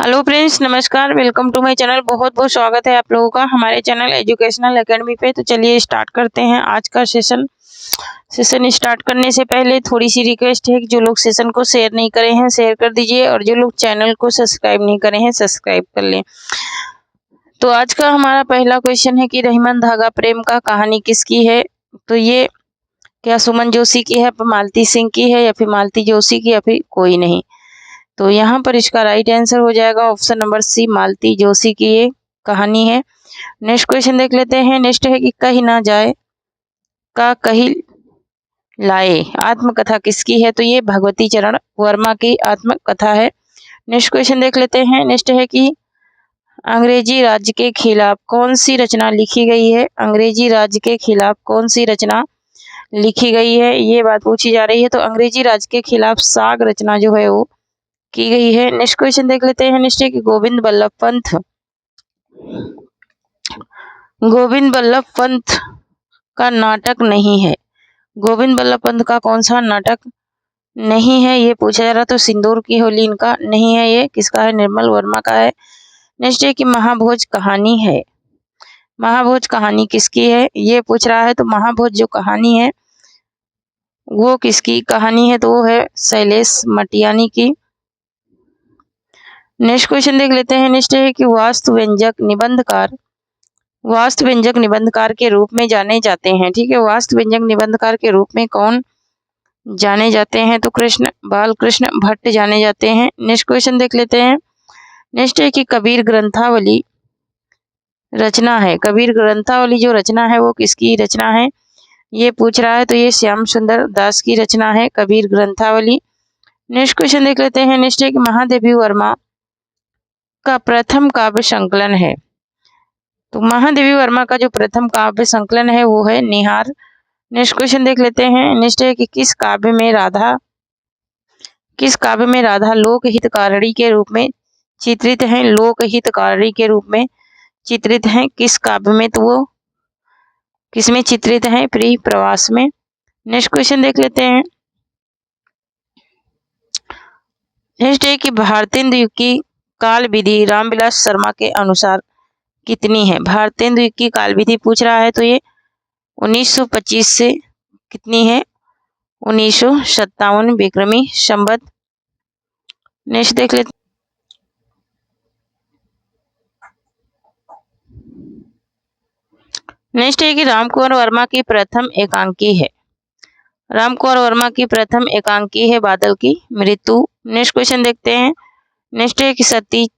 Hello friends, नमस्कार। Welcome to my channel. बहुत बहुत स्वागत है आप लोगों का हमारे चैनल एजुकेशनल एकेडमी पे। तो चलिए स्टार्ट करते हैं आज का सेशन स्टार्ट करने से पहले थोड़ी सी रिक्वेस्ट है कि जो लोग सेशन को शेयर नहीं करे हैं शेयर कर दीजिए, और जो लोग चैनल को सब्सक्राइब नहीं करे हैं सब्सक्राइब कर लें। तो आज का हमारा पहला क्वेश्चन है कि रहीमन धागा प्रेम का कहानी किसकी है। तो ये क्या सुमन जोशी की है, मालती सिंह की है, या फिर मालती जोशी की, या फिर कोई नहीं। तो यहाँ पर इसका राइट आंसर हो जाएगा ऑप्शन नंबर सी, मालती जोशी की ये कहानी है। नेक्स्ट क्वेश्चन देख लेते हैं। नेक्स्ट है कि कहीं ना जाए का कहीं लाए आत्मकथा किसकी है। तो ये भगवती चरण वर्मा की आत्मकथा है। नेक्स्ट क्वेश्चन देख लेते हैं। नेक्स्ट है कि अंग्रेजी राज्य के खिलाफ कौन सी रचना लिखी गई है। अंग्रेजी राज्य के खिलाफ कौन सी रचना लिखी गई है, ये बात पूछी जा रही है। तो अंग्रेजी राज्य के खिलाफ साग रचना जो है वो की गई है। नेक्स्ट क्वेश्चन देख लेते हैं। नेक्स्ट है कि गोविंद बल्लभ पंत का नाटक नहीं है। गोविंद बल्लभ पंत का कौन सा नाटक नहीं है, ये पूछा जा रहा। तो सिंदूर की होली इनका नहीं है, ये किसका है, निर्मल वर्मा का है। नेक्स्ट है कि महाभोज कहानी है। महाभोज कहानी किसकी है, ये पूछ रहा है। तो महाभोज जो कहानी है वो किसकी कहानी है, तो वो है शैलेश मटियानी की। नेक्स्ट क्वेश्चन देख लेते हैं। नेक्स्ट है कि वास्तु व्यंजक निबंधकार के रूप में जाने जाते हैं। ठीक है, वास्तु व्यंजक निबंधकार के रूप में कौन जाने जाते हैं। तो बालकृष्ण भट्ट जाने जाते हैं। नेक्स्ट क्वेश्चन देख लेते हैं। नेक्स्ट है कि कबीर ग्रंथावली रचना है। कबीर ग्रंथावली जो रचना है वो किसकी रचना है, ये पूछ रहा है। तो ये श्याम सुंदर दास की रचना है कबीर ग्रंथावली। नेक्स्ट क्वेश्चन देख लेते हैं। नेक्स्ट है कि महादेवी वर्मा का प्रथम काव्य संकलन है। तो महादेवी वर्मा का जो प्रथम काव्य संकलन है वो है निहार। नेक्स्ट क्वेश्चन देख लेते हैं। नेक्स्ट है कि किस काव्य में राधा लोकहितकारी के रूप में चित्रित है। लोकहितकारी के रूप में चित्रित है किस काव्य में, तो वो किसमें चित्रित है, प्रिय प्रवास में। नेक्स्ट क्वेश्चन देख लेते हैं। नेक्स्ट है कि भारतेंदु युग की काल विधि रामविलास शर्मा के अनुसार कितनी है। भारतेंदु युग की काल विधि पूछ रहा है। तो ये 1925 से कितनी है, 1957 विक्रमी संवत। नेक्स्ट देख लेते। नेक्स्ट है कि रामकुंवर वर्मा की प्रथम एकांकी है। रामकुंवर वर्मा की प्रथम एकांकी है बादल की मृत्यु। नेक्स्ट क्वेश्चन देखते हैं। नेक्स्ट है कि सती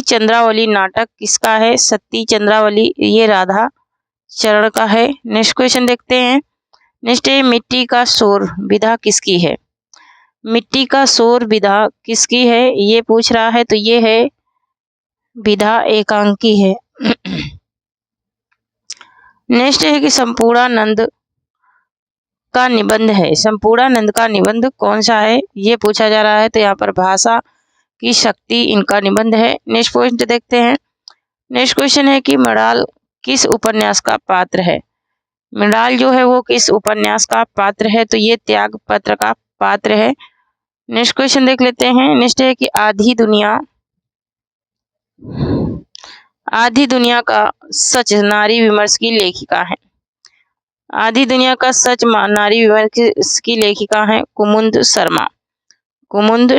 चंद्रावली नाटक किसका है। सती चंद्रावली ये राधा चरण का है। नेक्स्ट क्वेश्चन देखते हैं। नेक्स्ट है मिट्टी का शोर विधा किसकी है। मिट्टी का शोर विधा किसकी है, ये पूछ रहा है। तो ये है विधा एकांकी है। नेक्स्ट है कि संपूर्णानंद का निबंध है। संपूर्णानंद का निबंध कौन सा है, ये पूछा जा रहा है। तो यहाँ पर भाषा की शक्ति इनका निबंध है। नेक्स्ट पॉइंट देखते हैं। नेक्स्ट क्वेश्चन है कि मृणाल किस उपन्यास का पात्र है। मृणाल जो है वो किस उपन्यास का पात्र है, तो ये त्याग पत्र का पात्र है। नेक्स्ट क्वेश्चन देख लेते हैं। नेक्स्ट है कि आधी दुनिया का सच नारी विमर्श की लेखिका है। आधी दुनिया का सच नारी विमर्श की लेखिका है कुमुद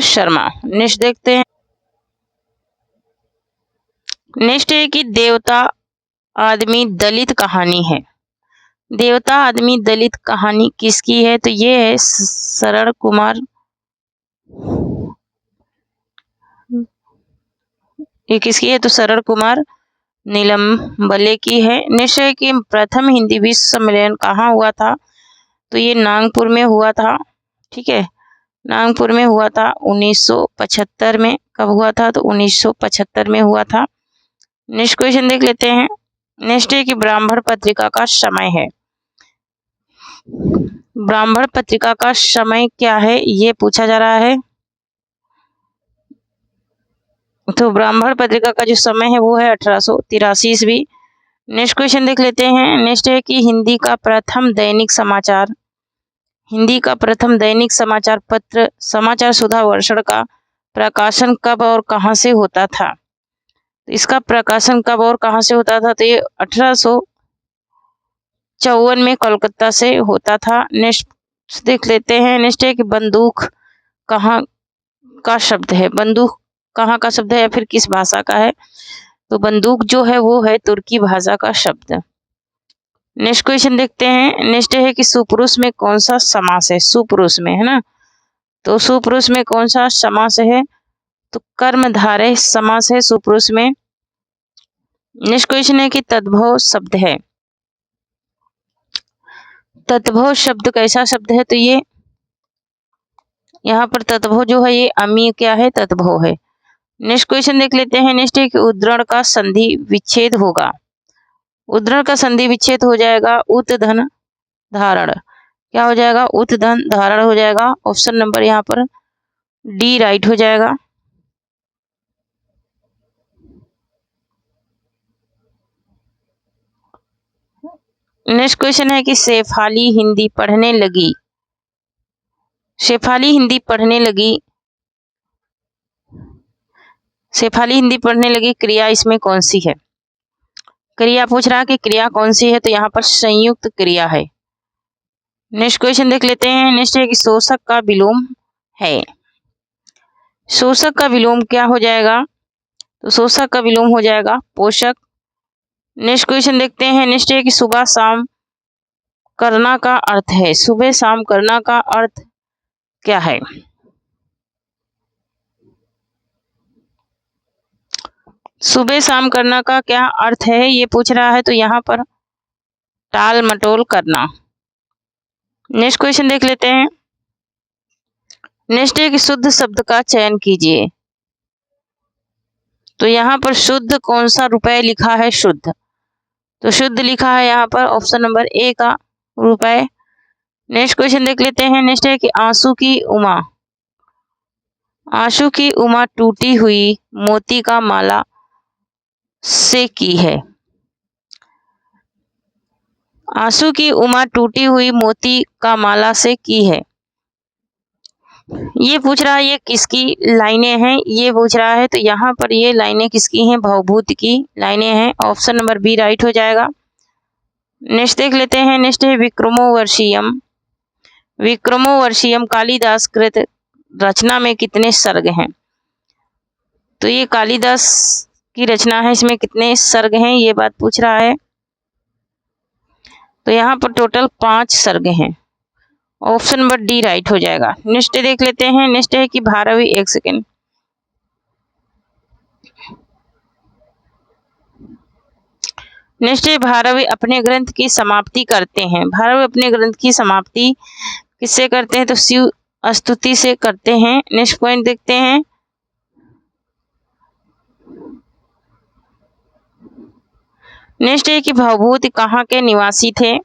शर्मा। नेक्स्ट देखते हैं। नेक्स्ट है कि देवता आदमी दलित कहानी है। देवता आदमी दलित कहानी किसकी है, तो ये है शरण कुमार, ये किसकी है, तो शरण कुमार नीलम्बले की है। नेक्स्ट है कि प्रथम हिंदी विश्व सम्मेलन कहाँ हुआ था, तो ये नागपुर में हुआ था। ठीक है, नागपुर में हुआ था 1975 में। कब हुआ था, तो 1975 में हुआ था। नेक्स्ट क्वेश्चन देख लेते हैं। नेक्स्ट है कि ब्राह्मण पत्रिका का समय है। ब्राह्मण पत्रिका का समय क्या है, ये पूछा जा रहा है। तो ब्राह्मण पत्रिका का जो समय है वो है 1883 ईस्वी। नेक्स्ट क्वेश्चन देख लेते हैं। नेक्स्ट है कि हिंदी का प्रथम दैनिक समाचार पत्र समाचार सुधा वर्षण का प्रकाशन कब और कहाँ से होता था? तो इसका प्रकाशन कब और कहाँ से होता था? तो ये 1854 में कोलकाता से होता था। नेक्स्ट देख लेते हैं। नेक्स्ट है कि बंदूक कहाँ का शब्द है? बंदूक कहाँ का शब्द है या फिर किस भाषा का है? तो बंदूक जो है वो है तुर्की भाषा का शब्द। नेक्स्ट क्वेश्चन देखते हैं। नेक्स्ट है कि सुपुरुष में कौन सा समास है? सुपुरुष में, है ना, तो सुपुरुष में कौन सा समास है? तो कर्मधारय समास है सुपुरुष में। नेक्स्ट क्वेश्चन है कि तद्भव शब्द है। तद्भव शब्द कैसा शब्द है? तो ये यहाँ पर तद्भव जो है ये अमीय क्या है? तद्भव है। नेक्स्ट क्वेश्चन देख लेते हैं। नेक्स्ट है कि उद्धरण का संधि विच्छेद होगा। उद्धरण का संधि विच्छेद हो जाएगा उत धन धारण। क्या हो जाएगा? उत धन धारण हो जाएगा। ऑप्शन नंबर यहाँ पर डी राइट हो जाएगा। नेक्स्ट क्वेश्चन है कि शेफाली हिंदी पढ़ने लगी। शेफाली हिंदी पढ़ने लगी। शेफाली हिंदी पढ़ने लगी क्रिया इसमें कौन सी है? क्रिया पूछ रहा है कि क्रिया कौन सी है? तो यहाँ पर संयुक्त क्रिया है। नेक्स्ट क्वेश्चन देख लेते हैं। नेक्स्ट है कि शोषक का विलोम है। शोषक का विलोम क्या हो जाएगा? तो शोषक का विलोम हो जाएगा पोषक। नेक्स्ट क्वेश्चन देखते हैं। नेक्स्ट है कि सुबह शाम करना का अर्थ है। सुबह शाम करना का अर्थ क्या है? सुबह शाम करना का क्या अर्थ है ये पूछ रहा है। तो यहाँ पर टाल मटोल करना। नेक्स्ट क्वेश्चन देख लेते हैं। नेक्स्ट है कि शुद्ध शब्द का चयन कीजिए। तो यहाँ पर शुद्ध कौन सा रुपए लिखा है? शुद्ध, तो शुद्ध लिखा है यहाँ पर ऑप्शन नंबर ए का रुपए। नेक्स्ट क्वेश्चन देख लेते हैं। नेक्स्ट है कि आंसू की उमा। आंसू की उमा टूटी हुई मोती का माला से की है। आंसू की उमा टूटी हुई मोती का माला से की है। ये पूछ रहा है ये किसकी लाइनें हैं? ये पूछ रहा है। तो यहाँ पर ये लाइनें किसकी हैं? भवभूत की लाइनें हैं। ऑप्शन नंबर बी राइट हो जाएगा। नेक्स्ट देख लेते हैं। नेक्स्ट है विक्रमोर्वशीयम। विक्रमोर्वशीयम कालिदास कृत रचना में कितने सर्ग हैं? तो ये कालिदास की रचना है, इसमें कितने सर्ग हैं ये बात पूछ रहा है। तो यहाँ पर टोटल 5 सर्ग हैं। ऑप्शन नंबर डी राइट हो जाएगा। नेक्स्ट देख लेते हैं। नेक्स्ट है कि भारवी, एक सेकेंड, नेक्स्ट है भारवी अपने ग्रंथ की समाप्ति करते हैं। भारवी अपने ग्रंथ की समाप्ति किससे करते हैं? तो शिव स्तुति से करते हैं। नेक्स्ट पॉइंट देखते हैं। नेक्स्ट है कि भवभूति कहाँ के निवासी थे?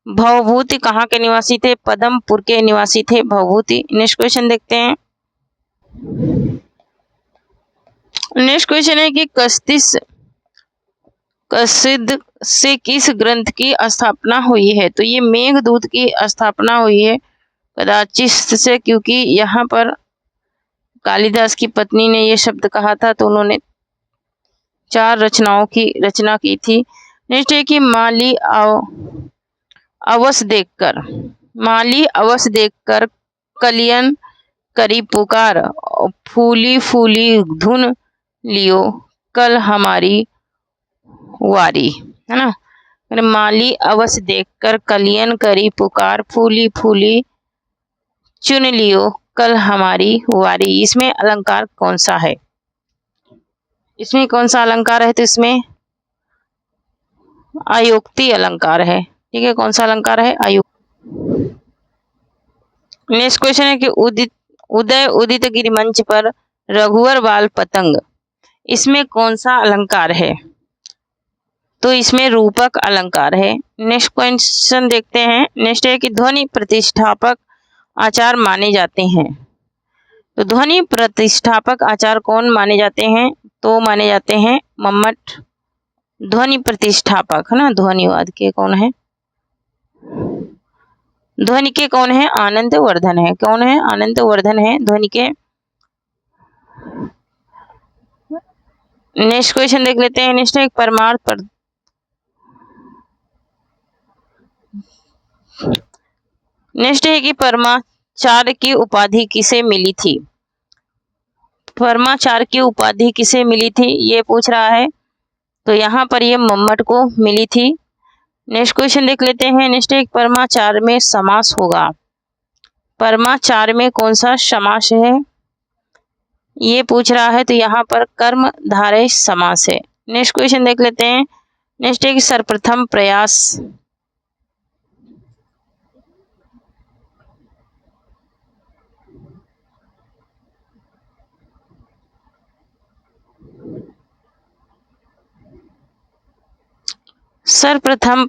भवभूति कहाँ के निवासी थे? पदमपुर के निवासी थे भवभूति। नेक्स्ट क्वेश्चन देखते हैं। नेक्स्ट क्वेश्चन है कि कसिद से किस ग्रंथ की स्थापना हुई है? तो ये मेघदूत की स्थापना हुई है कदाचित से, क्योंकि यहाँ पर कालिदास की पत्नी ने ये शब्द कहा था तो उन्होंने 4 रचनाओं की रचना की थी। नेक्स्ट है कि माली अवस देखकर कलियन करी पुकार, फूली फूली धुन लियो कल हमारी वारी, है ना। माली अवस देखकर कलियन करी पुकार, फूली फूली चुन लियो कल हमारी वारी। इसमें अलंकार कौन सा है? इसमें कौन सा अलंकार है? तो इसमें अयोक्ति अलंकार है। ठीक है, कौन सा अलंकार है? अयुक्त। नेक्स्ट क्वेश्चन है कि उदय उदित गिरिमंच पर रघुवर बाल पतंग, इसमें कौन सा अलंकार है? तो इसमें रूपक अलंकार है। नेक्स्ट क्वेश्चन देखते हैं। नेक्स्ट है कि ध्वनि प्रतिष्ठापक आचार माने जाते हैं। तो ध्वनि प्रतिष्ठापक आचार कौन माने जाते हैं? तो माने जाते हैं मम्मट ध्वनि प्रतिष्ठापक, है ना। ध्वनिवाद के कौन है? ध्वनि के कौन है? आनंद वर्धन है। कौन है? आनंद वर्धन है ध्वनि के। नेक्स्ट क्वेश्चन देख लेते हैं। नेक्स्ट एक परमार्थ पर नेक्स्ट है कि परमाचार्य की उपाधि किसे मिली थी। परमाचार्य की उपाधि किसे मिली थी ये पूछ रहा है। तो यहाँ पर ये मम्मट को मिली थी। नेक्स्ट क्वेश्चन देख लेते हैं। नेक्स्ट एक परमाचार्य में समास होगा। परमाचार्य में कौन सा समास है ये पूछ रहा है। तो यहाँ पर कर्मधारय समास है। नेक्स्ट क्वेश्चन देख लेते हैं। नेक्स्ट एक सर्वप्रथम प्रयास। सर्वप्रथम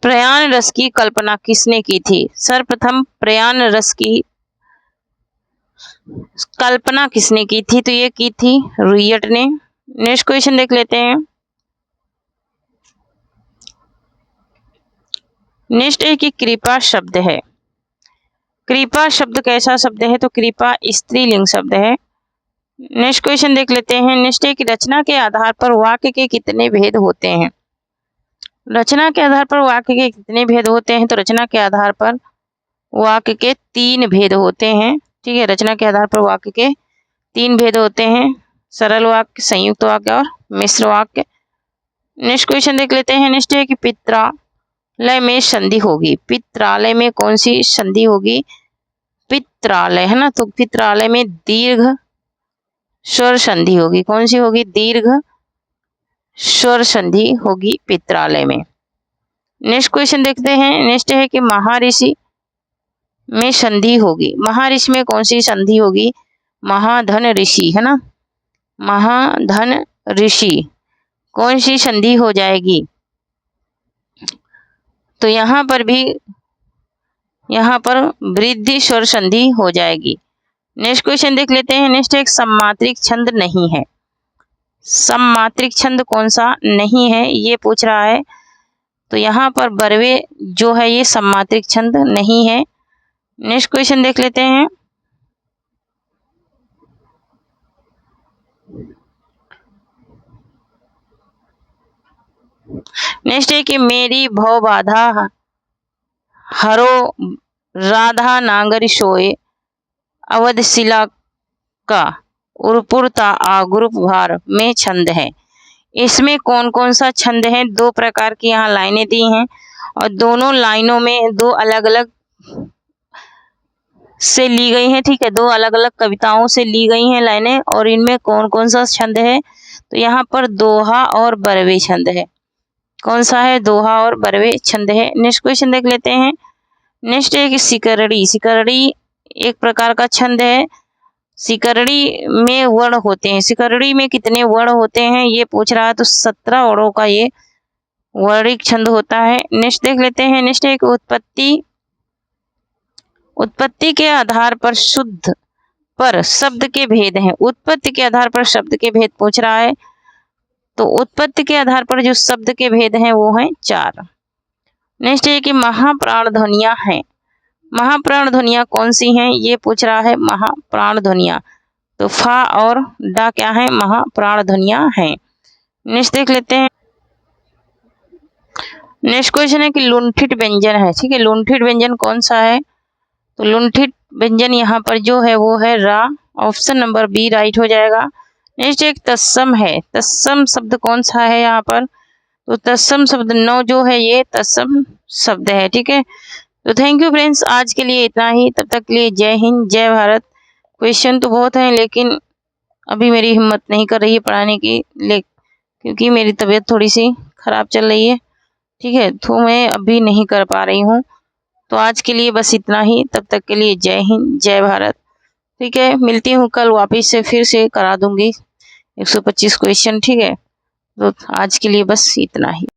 प्रयाण रस की कल्पना किसने की थी। सर्वप्रथम प्रयाण रस की कल्पना किसने की थी। तो ये की थी रुयट ने। नेक्स्ट क्वेश्चन देख लेते हैं। नेक्स्ट है कि कृपा शब्द है। कृपा शब्द कैसा शब्द है। तो कृपा स्त्रीलिंग शब्द है। नेक्स्ट क्वेश्चन देख लेते हैं। नेक्स्ट है कि रचना के आधार पर वाक्य के कितने भेद होते हैं। रचना के आधार पर वाक्य के कितने भेद होते हैं। तो रचना के आधार पर वाक्य के 3 भेद होते हैं। ठीक है, रचना के आधार पर वाक्य के 3 भेद होते हैं। सरल वाक्य, संयुक्त वाक्य और मिश्र वाक्य। नेक्स्ट क्वेश्चन देख लेते हैं। नेक्स्ट है कि पित्रालय में संधि होगी। पित्रालय में कौन सी संधि होगी। पित्रालय है ना। तो पित्रालय में दीर्घ स्वर संधि होगी। कौन सी होगी। दीर्घ स्वर संधि होगी पित्रालय में। नेक्स्ट क्वेश्चन देखते हैं। नेक्स्ट है कि महर्षि में संधि होगी। महर्षि में कौन सी संधि होगी। महाधन ऋषि है ना। महाधन ऋषि कौन सी संधि हो जाएगी। तो यहाँ पर वृद्धि स्वर संधि हो जाएगी। नेक्स्ट क्वेश्चन देख लेते हैं। नेक्स्ट एक सम्मात्रिक छंद नहीं है। सम्मात्रिक छंद कौन सा नहीं है ये पूछ रहा है। तो यहाँ पर बरवे जो है ये सम्मात्रिक छंद नहीं है। नेक्स्ट क्वेश्चन देख लेते हैं। नेक्स्ट है कि मेरी भव बाधा हरो राधा नांगरी सोए अवधशिला का उर्पुरता आगुरुप भार में छंद है। इसमें कौन कौन सा छंद है। 2 प्रकार की यहाँ लाइनें दी हैं और दोनों लाइनों में 2 अलग अलग से ली गई हैं। ठीक है, 2 अलग अलग कविताओं से ली गई हैं लाइनें। और इनमें कौन कौन सा छंद है। तो यहाँ पर दोहा और बरवे छंद है। कौन सा है। दोहा और बरवे छंद है। नेक्स्ट क्वेश्चन देख लेते हैं। नेक्स्ट है कि सिकरड़ी। सिकरड़ी एक प्रकार का छंद है। सिकरड़ी में वर्ण होते हैं। सिकरड़ी में कितने वर्ण होते हैं ये पूछ रहा है। तो 17 वर्णों का ये वर्णिक छंद होता है। नेक्स्ट देख लेते हैं। नेक्स्ट एक उत्पत्ति के आधार पर शुद्ध पर शब्द के भेद हैं। उत्पत्ति के आधार पर शब्द के भेद पूछ रहा है। तो उत्पत्ति के आधार पर जो शब्द के भेद हैं वो हैं 4। नेक्स्ट है कि महाप्राण ध्वनियां हैं। महाप्राण ध्वनियां कौन सी हैं ये पूछ रहा है। महाप्राण ध्वनियां तो फा और डा क्या है। महाप्राण ध्वनियां हैं। नेक्स्ट देख लेते हैं। नेक्स्ट क्वेश्चन है कि लुंठित व्यंजन है। ठीक है, लुंठित व्यंजन कौन सा है। तो लुंठित व्यंजन यहाँ पर जो है वो है रा। ऑप्शन नंबर बी राइट हो जाएगा। नेक्स्ट एक तत्सम है। तत्सम शब्द कौन सा है यहाँ पर। तो तत्सम शब्द 9 जो है ये तत्सम शब्द है। ठीक है, तो थैंक यू फ्रेंड्स, आज के लिए इतना ही। तब तक के लिए जय हिंद जय भारत। क्वेश्चन तो बहुत हैं लेकिन अभी मेरी हिम्मत नहीं कर रही है पढ़ाने की, क्योंकि मेरी तबीयत थोड़ी सी खराब चल रही है। ठीक है, तो मैं अभी नहीं कर पा रही हूँ। तो आज के लिए बस इतना ही। तब तक के लिए जय हिंद जय भारत। ठीक है, मिलती हूँ कल वापस से, फिर से करा दूंगी 125 क्वेश्चन। ठीक है, तो आज के लिए बस इतना ही।